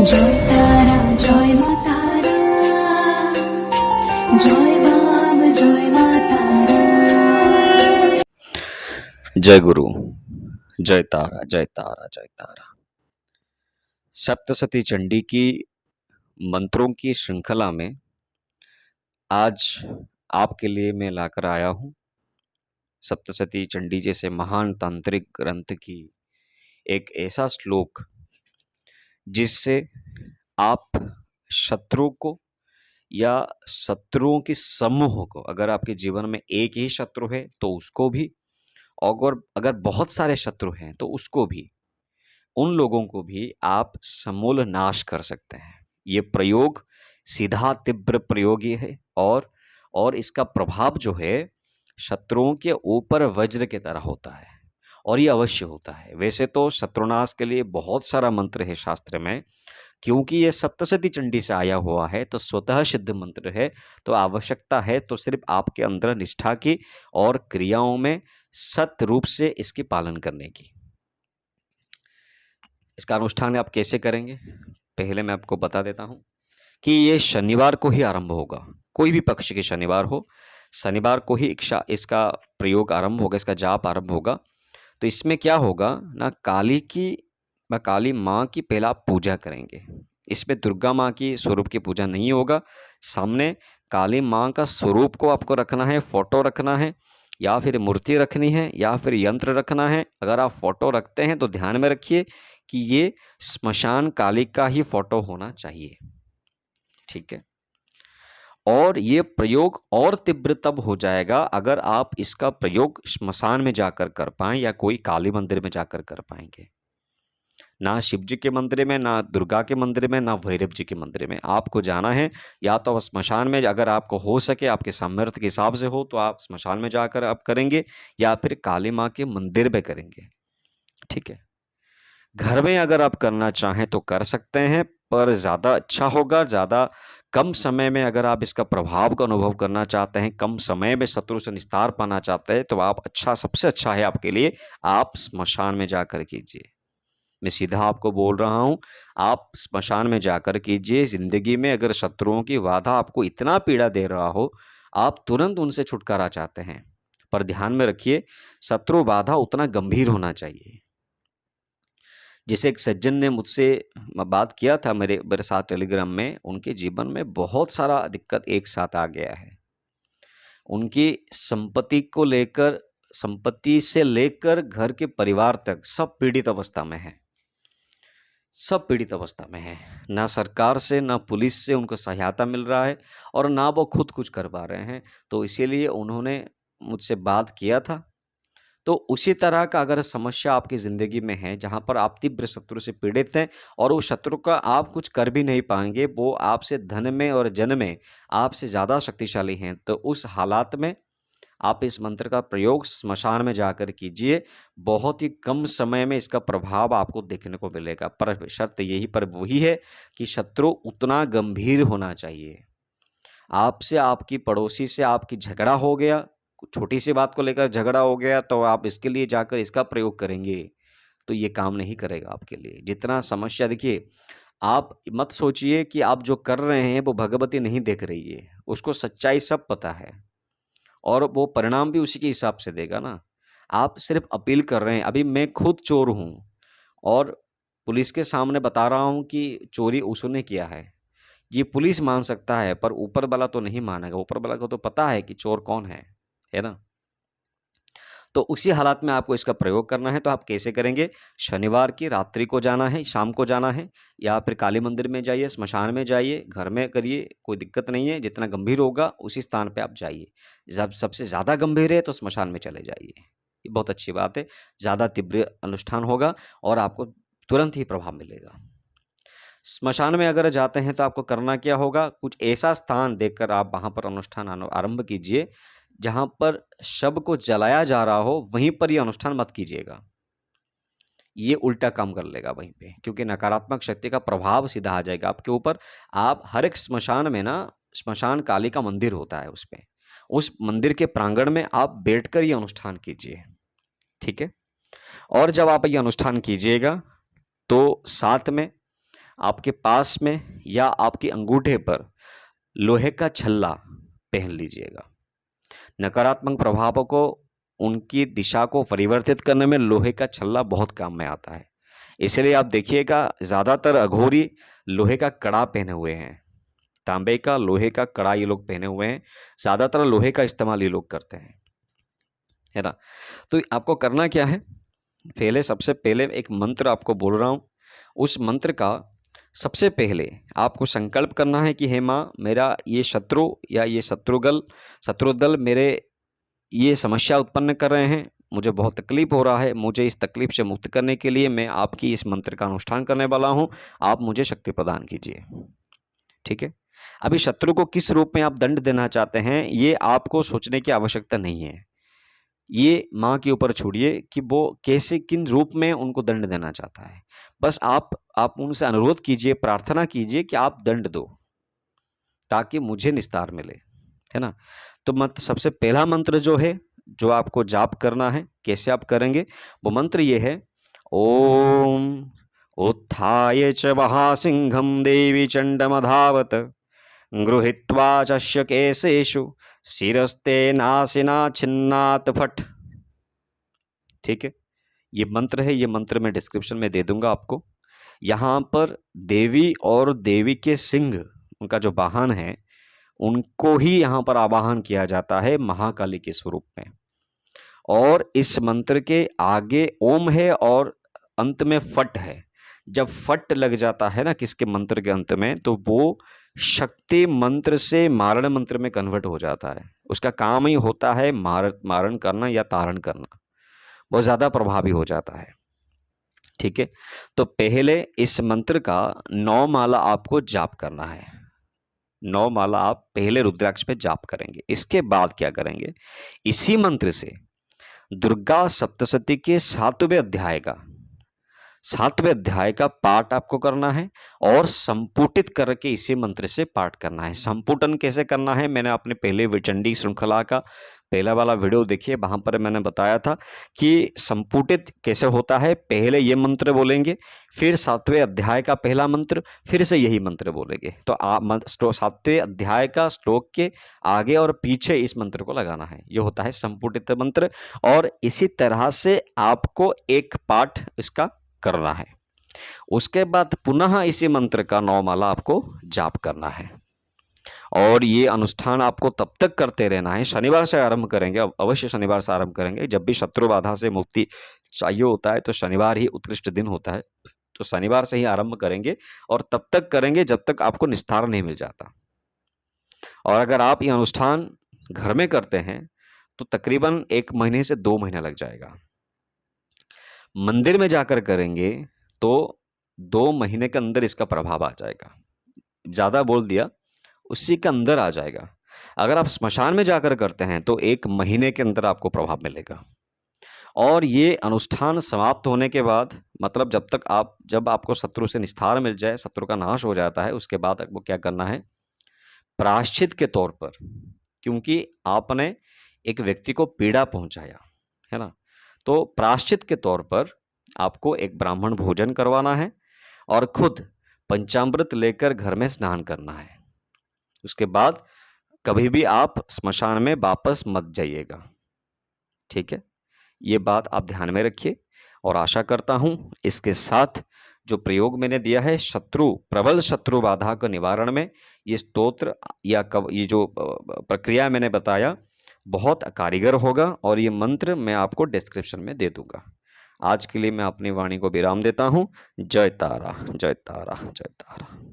জয় তারা জয় মা তারা, জয় বাম জয় মা তারা। जय गुरु, जय तारा जय तारा जय तारा। सप्तशती चंडी की मंत्रों की श्रृंखला में आज आपके लिए मैं लाकर आया हूँ सप्तशती चंडी जैसे महान तांत्रिक ग्रंथ की एक ऐसा श्लोक जिससे आप शत्रु को या शत्रुओं के समूह को, अगर आपके जीवन में एक ही शत्रु है तो उसको भी, और अगर बहुत सारे शत्रु हैं तो उसको भी, उन लोगों को भी आप समूल नाश कर सकते हैं। ये प्रयोग सीधा तीव्र प्रयोग ये है और इसका प्रभाव जो है शत्रुओं के ऊपर वज्र की तरह होता है और ये अवश्य होता है। वैसे तो शत्रुनाश के लिए बहुत सारा मंत्र है शास्त्र में, क्योंकि ये सप्तशती चंडी से आया हुआ है तो स्वतः सिद्ध मंत्र है, तो आवश्यकता है तो सिर्फ आपके अंदर निष्ठा की और क्रियाओं में सत्य रूप से इसकी पालन करने की। इसका अनुष्ठान आप कैसे करेंगे, पहले मैं आपको बता देता हूं कि ये शनिवार को ही आरंभ होगा। कोई भी पक्ष के शनिवार हो, शनिवार को ही इसका प्रयोग आरंभ होगा, इसका जाप आरंभ होगा। तो इसमें क्या होगा ना, काली माँ की पहला आप पूजा करेंगे। इसमें दुर्गा माँ की स्वरूप की पूजा नहीं होगा, सामने काली माँ का स्वरूप को आपको रखना है, फोटो रखना है या फिर मूर्ति रखनी है या फिर यंत्र रखना है। अगर आप फोटो रखते हैं तो ध्यान में रखिए कि ये स्मशान काली का ही फोटो होना चाहिए, ठीक है। और ये प्रयोग और तीव्र तब हो जाएगा अगर आप इसका प्रयोग स्मशान में जाकर कर पाएं या कोई काली मंदिर में जाकर कर पाएंगे। ना शिव जी के मंदिर में, ना दुर्गा के मंदिर में, ना भैरव जी के मंदिर में आपको जाना है। या तो स्मशान में, अगर आपको हो सके, आपके सामर्थ्य के हिसाब से हो तो आप स्मशान में जाकर आप करेंगे या फिर काली माँ के मंदिर में करेंगे, ठीक है। घर में अगर आप करना चाहें तो कर सकते हैं, पर ज़्यादा अच्छा होगा। ज़्यादा कम समय में अगर आप इसका प्रभाव का अनुभव करना चाहते हैं, कम समय में शत्रु से निस्तार पाना चाहते हैं, तो आप सबसे अच्छा है आपके लिए, आप स्मशान में जाकर कीजिए। मैं सीधा आपको बोल रहा हूं, आप स्मशान में जाकर कीजिए। जिंदगी में अगर शत्रुओं की बाधा आपको इतना पीड़ा दे रहा हो, आप तुरंत उनसे छुटकारा चाहते हैं, पर ध्यान में रखिए शत्रु बाधा उतना गंभीर होना चाहिए। जैसे एक सज्जन ने मुझसे बात किया था मेरे साथ टेलीग्राम में, उनके जीवन में बहुत सारा दिक्कत एक साथ आ गया है। उनकी संपत्ति से लेकर घर के परिवार तक सब पीड़ित अवस्था में है, सब पीड़ित अवस्था में है। ना सरकार से, ना पुलिस से उनको सहायता मिल रहा है और ना वो खुद कुछ कर पा रहे हैं। तो इसीलिए उन्होंने मुझसे बात किया था। तो उसी तरह का अगर समस्या आपकी ज़िंदगी में है, जहाँ पर आप तीव्र शत्रु से पीड़ित हैं और उस शत्रु का आप कुछ कर भी नहीं पाएंगे, वो आपसे धन में और जन में आपसे ज़्यादा शक्तिशाली हैं, तो उस हालात में आप इस मंत्र का प्रयोग स्मशान में जाकर कीजिए। बहुत ही कम समय में इसका प्रभाव आपको देखने को मिलेगा, पर शर्त यही पर वही है कि शत्रु उतना गंभीर होना चाहिए। आपसे, आपकी पड़ोसी से आपकी झगड़ा हो गया, छोटी सी बात को लेकर झगड़ा हो गया, तो आप इसके लिए जाकर इसका प्रयोग करेंगे तो ये काम नहीं करेगा आपके लिए। जितना समस्या, देखिए आप मत सोचिए कि आप जो कर रहे हैं वो भगवती नहीं देख रही है, उसको सच्चाई सब पता है और वो परिणाम भी उसी के हिसाब से देगा ना। आप सिर्फ अपील कर रहे हैं। अभी मैं खुद चोर हूँ और पुलिस के सामने बता रहा हूँ कि चोरी उसने किया है, ये पुलिस मान सकता है पर ऊपर वाला तो नहीं मानेगा। ऊपर वाला को तो पता है कि चोर कौन है ना। तो उसी हालात में आपको इसका प्रयोग करना है। तो आप कैसे करेंगे, शनिवार की रात्रि को जाना है, शाम को जाना है, या फिर काली मंदिर में जाइए, स्मशान में जाइए, घर में करिए, कोई दिक्कत नहीं है। जितना गंभीर होगा उसी स्थान पे आप जाइए। जब सबसे ज़्यादा गंभीर है तो स्मशान में चले जाइए, ये बहुत अच्छी बात है। ज़्यादा तीव्र अनुष्ठान होगा और आपको तुरंत ही प्रभाव मिलेगा। स्मशान में अगर जाते हैं तो आपको करना क्या होगा, कुछ ऐसा स्थान देखकर आप वहाँ पर अनुष्ठान आरंभ कीजिए जहाँ पर शव को जलाया जा रहा हो, वहीं पर ये अनुष्ठान मत कीजिएगा। ये उल्टा काम कर लेगा वहीं पे, क्योंकि नकारात्मक शक्ति का प्रभाव सीधा आ जाएगा आपके ऊपर। आप हर एक स्मशान में ना, स्मशान काली का मंदिर होता है, उस मंदिर के प्रांगण में आप बैठकर ये अनुष्ठान कीजिए, ठीक है। और जब आप ये अनुष्ठान कीजिएगा तो साथ में आपके पास में या आपके अंगूठे पर लोहे का छल्ला पहन लीजिएगा। नकारात्मक प्रभावों को, उनकी दिशा को परिवर्तित करने में लोहे का छल्ला बहुत काम में आता है। इसलिए आप देखिएगा ज़्यादातर अघोरी लोहे का कड़ा पहने हुए हैं, तांबे का, लोहे का कड़ा ये लोग पहने हुए हैं। ज़्यादातर लोहे का इस्तेमाल ये लोग करते हैं, है ना। तो आपको करना क्या है, सबसे पहले एक मंत्र आपको बोल रहा हूँ। उस मंत्र का सबसे पहले आपको संकल्प करना है कि हे माँ, मेरा ये शत्रु या ये शत्रुदल मेरे ये समस्या उत्पन्न कर रहे हैं, मुझे बहुत तकलीफ हो रहा है, मुझे इस तकलीफ से मुक्त करने के लिए मैं आपकी इस मंत्र का अनुष्ठान करने वाला हूँ, आप मुझे शक्ति प्रदान कीजिए। ठीक है। अभी शत्रु को किस रूप में आप दंड देना चाहते हैं, ये आपको सोचने की आवश्यकता नहीं है। ये माँ के ऊपर छोड़िए कि वो कैसे, किन रूप में उनको दंड देना चाहता है। बस आप उनसे अनुरोध कीजिए, प्रार्थना कीजिए कि आप दंड दो ताकि मुझे निस्तार मिले, है ना। तो सबसे पहला मंत्र जो है, जो आपको जाप करना है, कैसे आप करेंगे, वो मंत्र ये है, ओम उत्थाय च महासिंहम देवी चंडमधावत गृहीत्वा चस्य केशेषु शिरस्ते नासिना छिन्नात फट। ठीक है, ये मंत्र है, ये मंत्र मैं डिस्क्रिप्शन में दे दूंगा आपको। यहाँ पर देवी और देवी के सिंह, उनका जो वाहन है, उनको ही यहाँ पर आवाहन किया जाता है महाकाली के स्वरूप में। और इस मंत्र के आगे ओम है और अंत में फट है। जब फट लग जाता है ना किसके मंत्र के अंत में, तो वो शक्ति मंत्र से मारण मंत्र में कन्वर्ट हो जाता है। उसका काम ही होता है मारण करना या तारण करना, बहुत ज़्यादा प्रभावी हो जाता है। ठीक है, तो पहले इस मंत्र का 9 माला आपको जाप करना है। 9 माला आप पहले रुद्राक्ष पे जाप करेंगे। इसके बाद क्या करेंगे, इसी मंत्र से दुर्गा सप्तशती के 7वें अध्याय का पाठ आपको करना है और संपुटित करके इसी मंत्र से पाठ करना है। संपुटन कैसे करना है, मैंने अपने पहले विचंडी श्रृंखला का पहला वाला वीडियो देखिए, वहां पर मैंने बताया था कि संपुटित कैसे होता है। पहले ये मंत्र बोलेंगे, फिर 7वें अध्याय का पहला मंत्र, फिर से यही मंत्र बोलेंगे। तो 7वें अध्याय का श्लोक के आगे और पीछे इस मंत्र को लगाना है, ये होता है संपुटित मंत्र। और इसी तरह से आपको एक पाठ इसका करना है। उसके बाद पुनः इसी मंत्र का 9 माला आपको जाप करना है। और ये अनुष्ठान आपको तब तक करते रहना है, शनिवार से आरंभ करेंगे, अवश्य शनिवार से आरंभ करेंगे। जब भी शत्रु बाधा से मुक्ति चाहिए होता है तो शनिवार ही उत्कृष्ट दिन होता है, तो शनिवार से ही आरंभ करेंगे और तब तक करेंगे जब तक आपको निस्तार नहीं मिल जाता। और अगर आप ये अनुष्ठान घर में करते हैं तो तकरीबन 1 महीने से 2 महीने लग जाएगा। मंदिर में जाकर करेंगे तो 2 महीने के अंदर इसका प्रभाव आ जाएगा। ज़्यादा बोल दिया, उसी के अंदर आ जाएगा। अगर आप स्मशान में जाकर करते हैं तो 1 महीने के अंदर आपको प्रभाव मिलेगा। और ये अनुष्ठान समाप्त होने के बाद, मतलब जब आपको शत्रु से निस्तार मिल जाए, शत्रु का नाश हो जाता है, उसके बाद आपको क्या करना है, प्रायश्चित के तौर पर, क्योंकि आपने एक व्यक्ति को पीड़ा पहुंचाया है ना, तो प्रायश्चित के तौर पर आपको एक ब्राह्मण भोजन करवाना है और खुद पंचामृत लेकर घर में स्नान करना है। उसके बाद कभी भी आप स्मशान में वापस मत जाइएगा। ठीक है, ये बात आप ध्यान में रखिए। और आशा करता हूं इसके साथ जो प्रयोग मैंने दिया है प्रबल शत्रु बाधा के निवारण में, ये स्तोत्र या ये जो प्रक्रिया मैंने बताया बहुत कारीगर होगा। और ये मंत्र मैं आपको डिस्क्रिप्शन में दे दूंगा। आज के लिए मैं अपनी वाणी को विराम देता हूं। जय तारा, जय तारा, जय तारा।